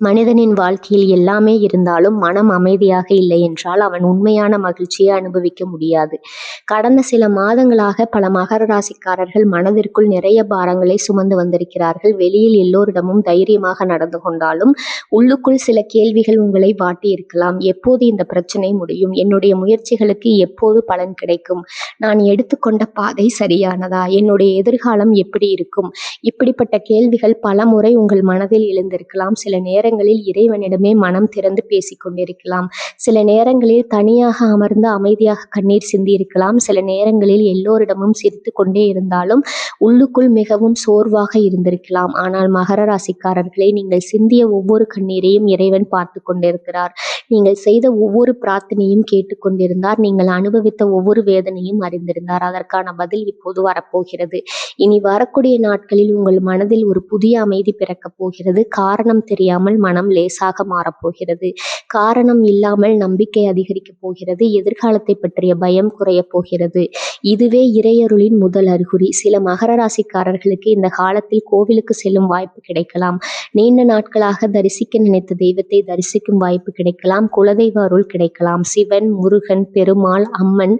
மனிதனின் வாழ்க்கையில் எல்லாமே இருந்தாலும் மனம் அமைதியாக இல்லை என்றால் அவன் உண்மையான மகிழ்ச்சியை அனுபவிக்க முடியாது. கடந்த சில மாதங்களாக பல மகர ராசிக்காரர்கள் மனதிற்குள் நிறைய பாரங்களை சுமந்து வந்திருக்கிறார்கள். வெளியில் எல்லோரிடமும் தைரியமாக நடந்து கொண்டாலும் உள்ளுக்குள் சில கேள்விகள் உங்களை வாட்டி இருக்கலாம். எப்போது இந்த பிரச்சனை முடியும்? என்னுடைய முயற்சிகளுக்கு எப்போது பலன் கிடைக்கும்? நான் எடுத்துக்கொண்ட பாதை சரியானதா? என்னுடைய எதிர்காலம் எப்படி இருக்கும்? இப்படிப்பட்ட கேள்விகள் பல முறை உங்கள் மனதில் எழுந்திருக்கலாம். சில நேரங்களில் இறைவனிடமே மனம் திறந்து பேசிக் கொண்டிருக்கலாம். சில நேரங்களில் தனியாக அமர்ந்து அமைதியாக கண்ணீர் சிந்தி இருக்கலாம். சில நேரங்களில் எல்லோரிடமும் சிரித்து கொண்டே இருந்தாலும் உள்ளுக்குள் மிகவும் சோர்வாக இருந்திருக்கலாம். ஆனால் மகர ராசிக்காரர்களே, நீங்கள் சிந்திய ஒவ்வொரு கண்ணீரையும் இறைவன் பார்த்து கொண்டிருக்கிறார். நீங்கள் செய்த ஒவ்வொரு பிரார்த்தனையும் கேட்டுக்கொண்டிருந்தார். நீங்கள் அனுபவித்த ஒவ்வொரு வேதனையும் அறிந்திருந்தார். அதற்கான பதில் இப்போது வரப்போகிறது. இனி வரக்கூடிய நாட்களில் உங்கள் மனதில் ஒரு புதிய அமைதி பிறக்கப் போகிறது. காரணம் தெரியாமல் இல்லாமல் மனம் லேசாக மாறப்போகிறது. காரணம் இல்லாமல் நம்பிக்கை அதிகரிக்கப் போகிறது. எதிர்காலத்தை பற்றிய பயம் குறையப் போகிறது. இதுவே இறையருளின் முதல் அறிகுறி. சில மகர ராசிக்காரர்களுக்கு இந்த காலத்தில் கோவிலுக்கு செல்லும் வாய்ப்பு கிடைக்கலாம். நீண்ட நாட்களாக தரிசிக்க நினைத்த தெய்வத்தை தரிசிக்கும் வாய்ப்பு கிடைக்கலாம். குலதெய்வ அருள் கிடைக்கலாம். சிவன், முருகன், பெருமாள், அம்மன்,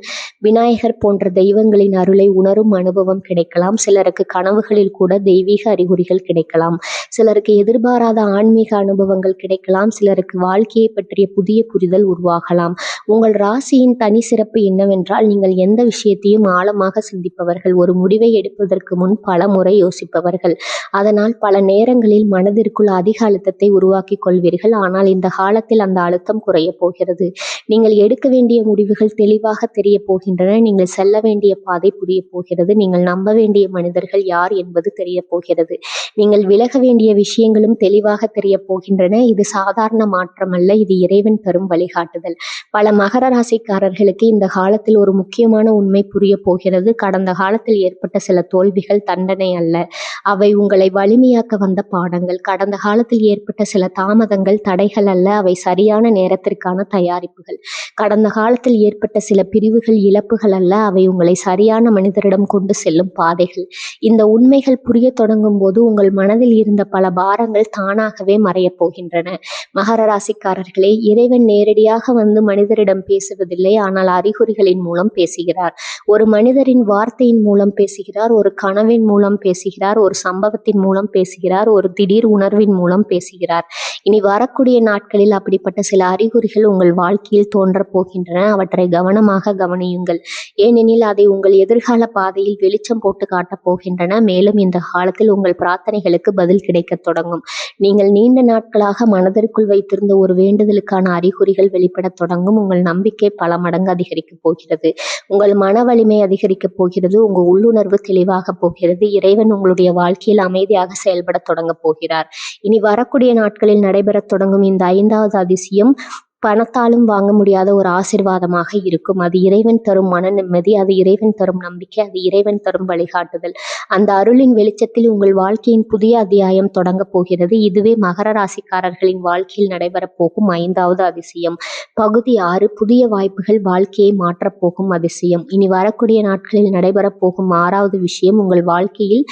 விநாயகர் போன்ற தெய்வங்களின் அருளை உணரும் அனுபவம் கிடைக்கலாம். சிலருக்கு கனவுகளில் கூட தெய்வீக அறிகுறிகள் கிடைக்கலாம். சிலருக்கு எதிர்பாராத ஆன்மீக அனுபவங்கள் கிடைக்கலாம். சிலருக்கு வாழ்க்கையை பற்றிய புதிய புரிதல் உருவாகலாம். உங்கள் ராசியின் தனி சிறப்பு என்னவென்றால், நீங்கள் எந்த விஷயத்தையும் ஆழமாக சிந்திப்பவர்கள். ஒரு முடிவை எடுப்பதற்கு முன் பல முறை யோசிப்பவர்கள். அதனால் பல நேரங்களில் மனதிற்குள் அதிக அழுத்தத்தை உருவாக்கிக் கொள்வீர்கள். ஆனால் இந்த காலத்தில் அந்த அழுத்தம் குறைய போகிறது. நீங்கள் எடுக்க வேண்டிய முடிவுகள் தெளிவாக தெரிய போகின்றன. நீங்கள் செல்ல வேண்டிய பாதை புரிய போகிறது. நீங்கள் நம்ப வேண்டிய மனிதர்கள் யார் என்பது தெரிய போகிறது. நீங்கள் விலக வேண்டிய விஷயங்களும் தெளிவாக தெரிய போகின்றன. இது சாதாரண மாற்றமல்ல, இது இறைவன் தரும் வழிகாட்டுதல். பல மகர ராசிக்காரர்களுக்கு இந்த காலத்தில் ஒரு முக்கியமான உண்மை புரிய போகிறது. கடந்த காலத்தில் ஏற்பட்ட சில தோல்விகள் தண்டனை அல்ல, அவை உங்களை வலிமையாக்க வந்த பாடங்கள். கடந்த காலத்தில் ஏற்பட்ட சில தாமதங்கள் தடைகள் அல்ல, அவை சரியான நேரத்திற்கான தயாரிப்புகள். கடந்த காலத்தில் ஏற்பட்ட சில பிரிவுகள் இழப்புகள் அல்ல, அவை உங்களை சரியான மனிதரிடம் கொண்டு செல்லும் பாதைகள். இந்த உண்மைகள் புரிய தொடங்கும் போது உங்கள் மனதில் இருந்த பல பாரங்கள் தானாகவே மறையப் போகின்றன. மகர ராசிக்காரர்களே, இறைவன் நேரடியாக வந்து மனிதரிடம் பேசுவதில்லை, ஆனால் அறிகுறிகளின் மூலம் பேசுகிறார். ஒரு மனிதரின் வார்த்தையின் மூலம் பேசுகிறார், ஒரு கனவின் மூலம் பேசுகிறார், ஒரு சம்பவத்தின் மூலம் பேசுகிறார், ஒரு திடீர் உணர்வின் மூலம் பேசுகிறார். இனி வரக்கூடிய நாட்களில் அப்படிப்பட்ட சில அறிகுறிகள் உங்கள் வாழ்க்கையில் தோன்றப் போகின்றன. அவற்றை கவனமாக கவனியுங்கள். ஏனெனில் அதை உங்கள் எதிர்கால பாதையில் வெளிச்சம் போட்டு காட்டப் போகின்றன. மேலும் இந்த காலத்தில் உங்கள் பிரார்த்தனைகளுக்கு பதில் கிடைக்கத் தொடங்கும். நீங்கள் நீண்ட நாட்களாக மனதிற்குள் வைத்திருந்த ஒரு வேண்டுதலுக்கான அறிகுறிகள் வெளிப்படத் தொடங்கும். உங்கள் நம்பிக்கை பல மடங்கு அதிகரிக்கப் போகிறது. உங்கள் மன வலிமை அதிகரிக்கப் போகிறது. உங்கள் உள்ளுணர்வு தெளிவாக போகிறது. இறைவன் உங்களுடைய வாழ்க்கையில் அமைதியாக செயல்பட தொடங்கப் போகிறார். இனி வரக்கூடிய நாட்களில் நடைபெறத் தொடங்கும் இந்த 5வது அதிசயம் பணத்தாலும் வாங்க முடியாத ஒரு ஆசீர்வாதமாக இருக்கும். அது இறைவன் தரும் மன நிம்மதி, அது இறைவன் தரும் நம்பிக்கை, அது இறைவன் தரும் வழிகாட்டுதல். அந்த அருளின் வெளிச்சத்தில் உங்கள் வாழ்க்கையின் புதிய அத்தியாயம் தொடங்கப் போகிறது. இதுவே மகர ராசிக்காரர்களின் வாழ்க்கையில் நடைபெறப் போகும் 5வது அதிசயம். பகுதி 6, புதிய வாய்ப்புகள் வாழ்க்கையை மாற்றப் போகும் அதிசயம். இனி வரக்கூடிய நாட்களில் நடைபெறப் போகும் 6வது விஷயம் உங்கள் வாழ்க்கையில்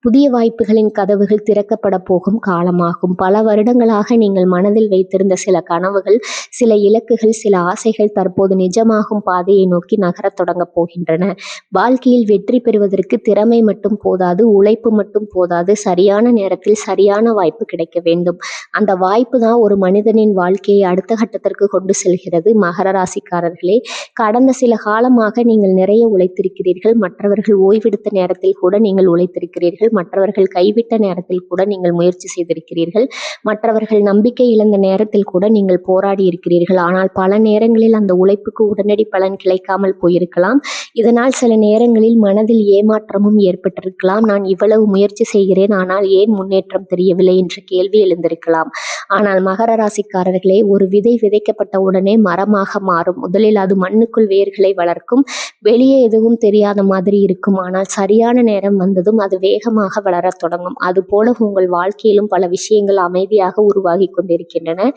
புதிய வாய்ப்புகளின் கதவுகள் திறக்கப்பட போகும் காலமாகும். பல வருடங்களாக நீங்கள் மனதில் வைத்திருந்த சில கனவுகள், சில இலக்குகள், சில ஆசைகள் தற்போது நிஜமாகும் பாதையை நோக்கி நகரத் தொடங்கப் போகின்றன. வாழ்க்கையில் வெற்றி பெறுவதற்கு திறமை மட்டும் போதாது, உழைப்பு மட்டும் போதாது, சரியான நேரத்தில் சரியான வாய்ப்பு கிடைக்க வேண்டும். அந்த வாய்ப்பு தான் ஒரு மனிதனின் வாழ்க்கையை அடுத்த கட்டத்திற்கு கொண்டு செல்கிறது. மகர ராசிக்காரர்களே, கடந்த சில காலமாக நீங்கள் நிறைய உழைத்திருக்கிறீர்கள். மற்றவர்கள் ஓய்வெடுத்த நேரத்தில் கூட நீங்கள் உழைத்திருக்கிறீர்கள். மற்றவர்கள் கைவிட்ட நேரத்தில் கூட நீங்கள் முயற்சி செய்திருக்கிறீர்கள். மற்றவர்கள் நம்பிக்கை இழந்த நேரத்தில் கூட நீங்கள் போராடி இருக்கிறீர்கள். ஆனால் பல நேரங்களில் அந்த உழைப்புக்கு உடனடி பலன் கிடைக்காமல் போயிருக்கலாம். இதனால் சில நேரங்களில் மனதில் ஏமாற்றமும் ஏற்பட்டிருக்கலாம். நான் இவ்வளவு முயற்சி செய்கிறேன், ஆனால் ஏன் முன்னேற்றம் தெரியவில்லை என்ற கேள்வி எழுந்திருக்கலாம். ஆனால் மகர ராசிக்காரர்களே, ஒரு விதை விதைக்கப்பட்ட உடனே மரமாக மாறும். முதலில் அது மண்ணுக்குள் வேர்களை வளர்க்கும். வெளியே எதுவும் தெரியாத மாதிரி இருக்கும். ஆனால் சரியான நேரம் வந்ததும் அது வேகமாக வளரத் தொடங்கும். அதுபோல உங்கள் வாழ்க்கையிலும் பல விஷயங்கள் அமைதியாக உருவாகி கொண்டிருக்கின்றன.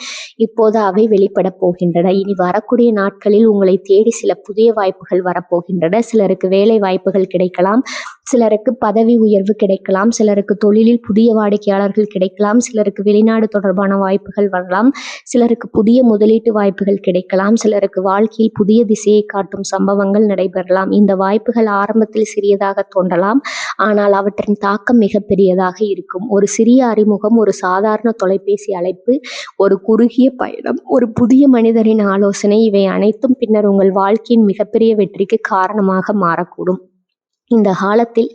இப்போது அவை வெளிப்பட போகின்றன. இனி வரக்கூடிய நாட்களில் உங்களை தேடி சில புதிய வாய்ப்புகள் வரப்போகின்றன. சிலருக்கு வேலை வாய்ப்புகள் கிடைக்கலாம், சிலருக்கு பதவி உயர்வு கிடைக்கலாம், சிலருக்கு தொழிலில் புதிய வாடிக்கையாளர்கள் கிடைக்கலாம், சிலருக்கு வெளிநாடு தொடர்பான வாய்ப்புகள் வரலாம், சிலருக்கு புதிய முதலீட்டு வாய்ப்புகள் கிடைக்கலாம், சிலருக்கு வாழ்க்கையில் புதிய திசையை காட்டும் சம்பவங்கள் நடைபெறலாம். இந்த வாய்ப்புகள் ஆரம்பத்தில் சிறியதாக தோன்றலாம், ஆனால் அவற்றின் தாக்கம் மிகப்பெரியதாக இருக்கும். ஒரு சிறிய அறிமுகம், ஒரு சாதாரண தொலைபேசி அழைப்பு, ஒரு குறுகிய பயணம், ஒரு புதிய மனிதரின் ஆலோசனை, இவை அனைத்தும் பின்னர் உங்கள் வாழ்க்கையின் மிகப்பெரிய வெற்றிக்கு காரணமாக மாறக்கூடும். இந்த காலத்தில்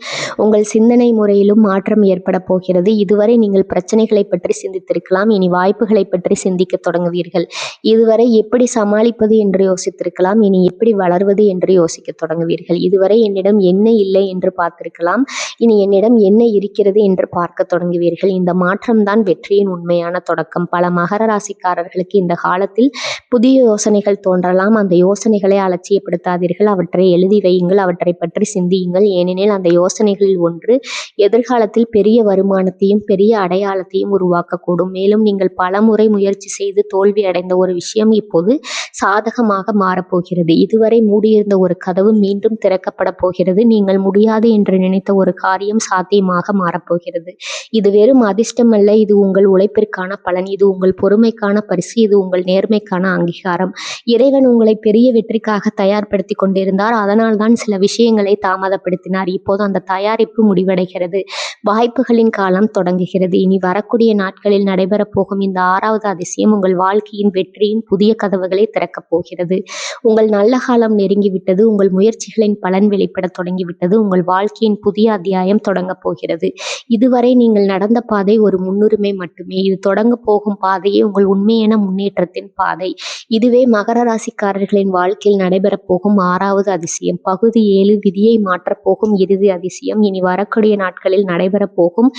உங்கள் சிந்தனை முறையிலும் மாற்றம் ஏற்பட போகிறது. இதுவரை நீங்கள் பிரச்சனைகளை பற்றி சிந்தித்திருக்கலாம், இனி வாய்ப்புகளை பற்றி சிந்திக்க தொடங்குவீர்கள். இதுவரை எப்படி சமாளிப்பது என்று யோசித்திருக்கலாம், இனி எப்படி வளர்வது என்று யோசிக்க தொடங்குவீர்கள். இதுவரை என்னிடம் என்ன இல்லை என்று பார்த்திருக்கலாம், இனி என்னிடம் என்ன இருக்கிறது என்று பார்க்க தொடங்குவீர்கள். இந்த மாற்றம்தான் வெற்றியின் உண்மையான தொடக்கம். பல மகர ராசிக்காரர்களுக்கு இந்த காலத்தில் புதிய யோசனைகள் தோன்றலாம். அந்த யோசனைகளை அலட்சியப்படுத்தாதீர்கள், அவற்றை எழுதி வையுங்கள், அவற்றை பற்றி சிந்தியுங்கள். செய்யுங்கள். ஏனெனில் அந்த யோசனைகளில் ஒன்று எதிர்காலத்தில் பெரிய வருமானத்தையும் பெரிய அடையாளத்தையும் உருவாக்கக்கூடும். மேலும் நீங்கள் பலமுறை முயற்சி செய்து தோல்வி அடைந்த ஒரு விஷயம் இப்போது சாதகமாக மாறப்போகிறது. இதுவரை மூடியிருந்த ஒரு கதவு மீண்டும் திறக்கப்பட போகிறது. நீங்கள் முடியாது என்று நினைத்த ஒரு காரியம் சாத்தியமாக மாறப்போகிறது. இது வெறும் அதிர்ஷ்டம் அல்ல, இது உங்கள் உழைப்பிற்கான பலன், இது உங்கள் பொறுமைக்கான பரிசு, இது உங்கள் நேர்மைக்கான அங்கீகாரம். இறைவன் உங்களை பெரிய வெற்றிக்காக தயார்படுத்தி கொண்டிருந்தார். அதனால்தான் சில விஷயங்களை தாமதப்படுத்தினார். இப்போது அந்த தயாரிப்பு முடிவடைகிறது. வாய்ப்புகளின் காலம் தொடங்குகிறது. இனி வரக்கூடிய நாட்களில் நடைபெறப் போகும் இந்த 6வது அதிசயம் உங்கள் வாழ்க்கையின் வெற்றியின் புதிய கதவுகளை திறக்கப் போகிறது. உங்கள் நல்ல காலம் நெருங்கிவிட்டது. உங்கள் முயற்சிகளின் பலன் வெளிப்பட தொடங்கிவிட்டது. உங்கள் வாழ்க்கையின் புதிய அத்தியாயம் தொடங்கப் போகிறது. இதுவரை நீங்கள் நடந்த பாதை ஒரு முன்னுரிமை மட்டுமே. இது தொடங்க போகும் பாதையே உங்கள் உண்மையான முன்னேற்றத்தின் பாதை. இதுவே மகர ராசிக்காரர்களின் வாழ்க்கையில் நடைபெறப் போகும் 6வது அதிசயம். பகுதி 7 விதியை மாற்றப் போகும் இறுதி அதிசயம். இனி வரக்கூடிய நாட்களில் நடைபெறப் போகும்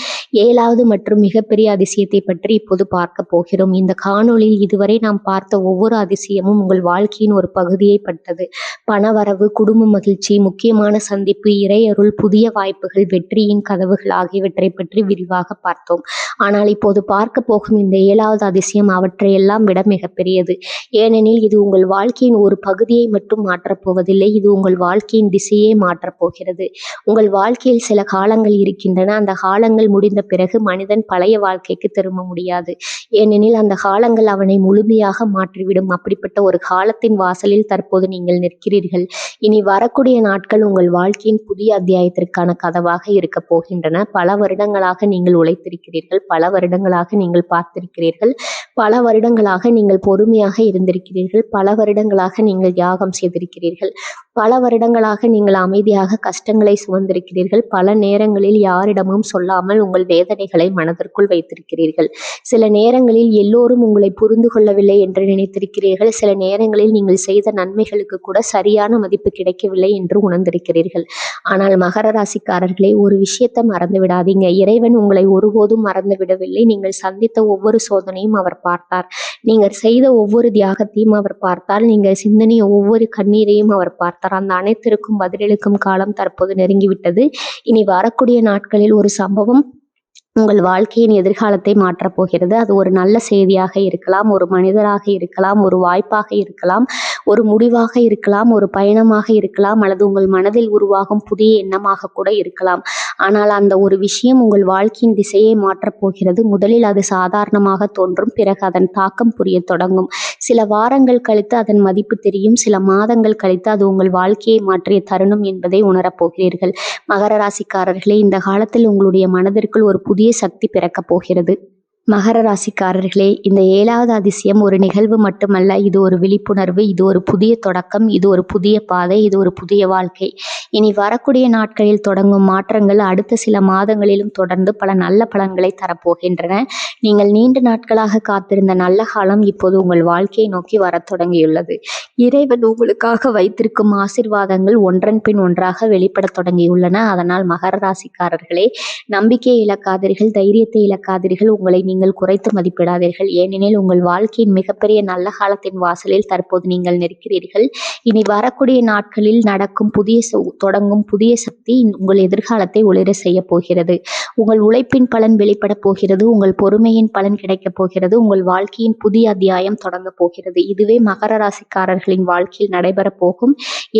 7வது மற்றும் மிகப்பெரிய அதிசயத்தை பற்றி இப்போது பார்க்க போகிறோம். இந்த காணொளியில் இதுவரை நாம் பார்த்த ஒவ்வொரு அதிசயமும் உங்கள் வாழ்க்கையின் ஒரு பகுதியை பட்டது. பணவரவு, குடும்ப மகிழ்ச்சி, முக்கியமான சந்திப்பு, இறையருள், புதிய வாய்ப்புகள், வெற்றியின் கதவுகள் ஆகியவற்றை பற்றி விரிவாக பார்த்தோம். ஆனால் இப்போது பார்க்க போகும் இந்த 7வது அதிசயம் அவற்றையெல்லாம் விட மிகப்பெரியது. ஏனெனில் இது உங்கள் வாழ்க்கையின் ஒரு பகுதியை மட்டும் மாற்றப் போவதில்லை, இது உங்கள் வாழ்க்கையின் திசையே மாற்றப் போகிறது. உங்கள் வாழ்க்கையில் சில காலங்கள் இருக்கின்றன. அந்த காலங்கள் முடிந்த பிறகு மனிதன் பழைய வாழ்க்கைக்கு திரும்ப முடியாது. ஏனெனில் அந்த காலங்கள் அவனை முழுமையாக மாற்றிவிடும். அப்படிப்பட்ட ஒரு காலத்தின் வாசலில் தற்போது நீங்கள் நிற்கிறீர்கள். இனி வரக்கூடிய நாட்கள் உங்கள் வாழ்க்கையின் புதிய அத்தியாயத்திற்கான கதவாக இருக்க போகின்றன. பல வருடங்களாக நீங்கள் உழைத்திருக்கிறீர்கள், பல வருடங்களாக நீங்கள் பார்த்திருக்கிறீர்கள், பல வருடங்களாக நீங்கள் பொறுமையாக இருந்திருக்கிறீர்கள், பல வருடங்களாக நீங்கள் தியாகம் செய்திருக்கிறீர்கள், பல வருடங்களாக நீங்கள் அமைதியாக கஷ்டங்களை சுமந்திருக்கிறீர்கள், பல நேரங்களில் யாரிடமும் சொல்லாமல் உங்கள் வேதனைகளை மனதிற்குள் வைத்திருக்கிறீர்கள். சில நேரங்களில் எல்லோரும் உங்களை புரிந்து கொள்ளவில்லை என்று நினைத்திருக்கிறீர்கள். சில நேரங்களில் நீங்கள் செய்த நன்மைகளுக்கு கூட சரியான மதிப்பு கிடைக்கவில்லை என்று உணர்ந்திருக்கிறீர்கள். ஆனால் மகர ராசிக்காரர்களே, ஒரு விஷயத்தை மறந்து விடாதீங்க. இறைவன் உங்களை ஒருபோதும் மறந்து விடவில்லை. நீங்கள் சந்தித்த ஒவ்வொரு சோதனையும் அவர் பார்த்தார். நீங்கள் செய்த ஒவ்வொரு தியாகத்தையும் அவர் பார்த்தார். நீங்கள் சிந்தனைய ஒவ்வொரு கண்ணீரையும் அவர் பார்த்தார். அந்த அனைத்திற்கும் பதிலளிக்கும் காலம் தற்போது நெருங்கிவிட்டது. இனி வரக்கூடிய நாட்களில் ஒரு சம்பவம் உங்கள் வாழ்க்கையின் எதிர்காலத்தை மாற்றப் போகிறது. அது ஒரு நல்ல செய்தியாக இருக்கலாம், ஒரு மனிதராக இருக்கலாம், ஒரு வாய்ப்பாக இருக்கலாம், ஒரு முடிவாக இருக்கலாம், ஒரு பயணமாக இருக்கலாம், அல்லது உங்கள் மனதில் உருவாகும் புதிய எண்ணமாக கூட இருக்கலாம். ஆனால் அந்த ஒரு விஷயம் உங்கள் வாழ்க்கையின் திசையை மாற்றப் போகிறது. முதலில் அது சாதாரணமாக தோன்றும், பிறகு அதன் தாக்கம் புரிய தொடங்கும். சில வாரங்கள் கழித்து அதன் மதிப்பு தெரியும், சில மாதங்கள் கழித்து அது உங்கள் வாழ்க்கையை மாற்றிய தருணம் என்பதை உணரப் போகிறீர்கள். மகர ராசிக்காரர்களே, இந்த காலத்தில் உங்களுடைய மனதிற்குள் ஒரு புதிய சக்தி பிறக்கப் போகிறது. மகர ராசிக்காரர்களே, இந்த 7வது அதிசயம் ஒரு நிகழ்வு மட்டுமல்ல, இது ஒரு விழிப்புணர்வு, இது ஒரு புதிய தொடக்கம், இது ஒரு புதிய பாதை, இது ஒரு புதிய வாழ்க்கை. இனி வரக்கூடிய நாட்களில் தொடங்கும் மாற்றங்கள் அடுத்த சில மாதங்களிலும் தொடர்ந்து பல நல்ல பலன்களை தரப்போகின்றன. நீங்கள் நீண்ட நாட்களாக காத்திருந்த நல்ல காலம் இப்போது உங்கள் வாழ்க்கையை நோக்கி வரத் தொடங்கியுள்ளது. இறைவன் உங்களுக்காக வைத்திருக்கும் ஆசீர்வாதங்கள் ஒன்றன் பின் ஒன்றாக வெளிப்படத் தொடங்கியுள்ளன. அதனால் மகர ராசிக்காரர்களே, நம்பிக்கையை இழக்காதீர்கள், தைரியத்தை இழக்காதீர்கள், உங்களை நீங்கள் குறைத்து மதிப்பிடாதீர்கள். ஏனெனில் உங்கள் வாழ்க்கையின் மிகப்பெரிய நல்ல காலத்தின் வாசலில் தற்போது நீங்கள் நிற்கிறீர்கள். இனி வரக்கூடிய நாட்களில் நடக்கும் தொடங்கும் புதிய சக்தி உங்கள் எதிர்காலத்தை ஒளிர செய்ய போகிறது. உங்கள் உழைப்பின் பலன் வெளிப்பட போகிறது. உங்கள் பொறுமையின் பலன் கிடைக்கப் போகிறது. உங்கள் வாழ்க்கையின் புதிய அத்தியாயம் தொடங்க போகிறது. இதுவே மகர ராசிக்காரர்களின் வாழ்க்கையில் நடைபெறப் போகும்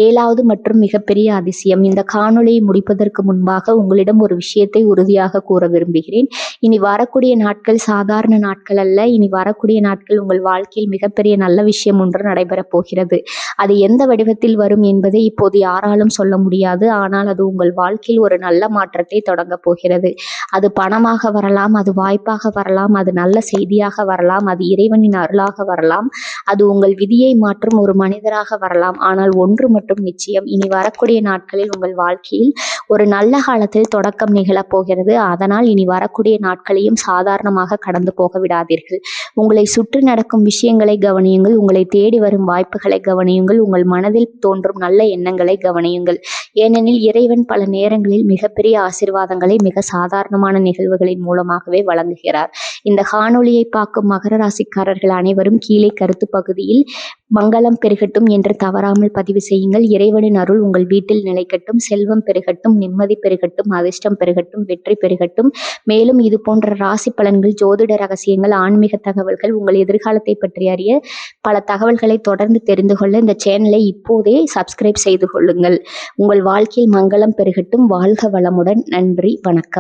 7வது மற்றும் மிகப்பெரிய அதிசயம். இந்த காணொளியை முடிப்பதற்கு முன்பாக உங்களிடம் ஒரு விஷயத்தை உறுதியாக கூற விரும்புகிறேன். இனி வரக்கூடிய நாட்கள் சாதாரண நாட்கள் அல்ல. இனி வரக்கூடிய நாட்கள் உங்கள் வாழ்க்கையில் மிகப்பெரிய நல்ல விஷயம் ஒன்று நடைபெறப் போகிறது. அது எந்த வடிவத்தில் வரும் என்பதை இப்போது யாராலும் சொல்ல முடியாது. ஆனால் அது உங்கள் வாழ்க்கையில் ஒரு நல்ல மாற்றத்தை தொடங்க போகிறது. அது பணமாக வரலாம், அது வாய்ப்பாக வரலாம், அது நல்ல செய்தியாக வரலாம், அது இறைவனின் அருளாக வரலாம், அது உங்கள் விதியை மாற்றும் ஒரு மனிதராக வரலாம். ஆனால் ஒன்று மட்டும் நிச்சயம், இனி வரக்கூடிய நாட்களில் உங்கள் வாழ்க்கையில் ஒரு நல்ல காலத்தில் தொடக்கம் நிகழப் போகிறது. அதனால் இனி வரக்கூடிய நாட்களையும் சாதாரணமாக கடந்து போக விடாதீர்கள். உங்களை சுற்றி நடக்கும் விஷயங்களை கவனியுங்கள், உங்களை தேடி வரும் வாய்ப்புகளை கவனியுங்கள், உங்கள் மனதில் தோன்றும் நல்ல எண்ணங்களை கவனியுங்கள். ஏனெனில் இறைவன் பல நேரங்களில் மிகப்பெரிய ஆசீர்வாதங்களை மிக சாதாரணமான நிகழ்வுகளின் மூலமாகவே வழங்குகிறார். இந்த காணொளியை பார்க்கும் மகர ராசிக்காரர்கள் அனைவரும் கீழே கருத்து பகுதியில் மங்களம் பெருகட்டும் என்று தவறாமல் பதிவு செய்யுங்கள். இறைவனின் அருள் உங்கள் வீட்டில் நிலைக்கட்டும். செல்வம் பெருகட்டும், நிம்மதி பெருகட்டும், அதிர்ஷ்டம் பெருகட்டும், வெற்றி பெருகட்டும். மேலும் இது போன்ற ராசி பலன்கள், ஜோதிட ரகசியங்கள், ஆன்மீக தகவல்கள், உங்கள் எதிர்காலத்தை பற்றி அறிய பல தகவல்களை தொடர்ந்து தெரிந்து கொள்ள இந்த சேனலை இப்போதே சப்ஸ்கிரைப் செய்து கொள்ளுங்கள். உங்கள் வாழ்க்கையில் மங்களம் பெருகட்டும். வாழ்க வளமுடன். நன்றி, வணக்கம்.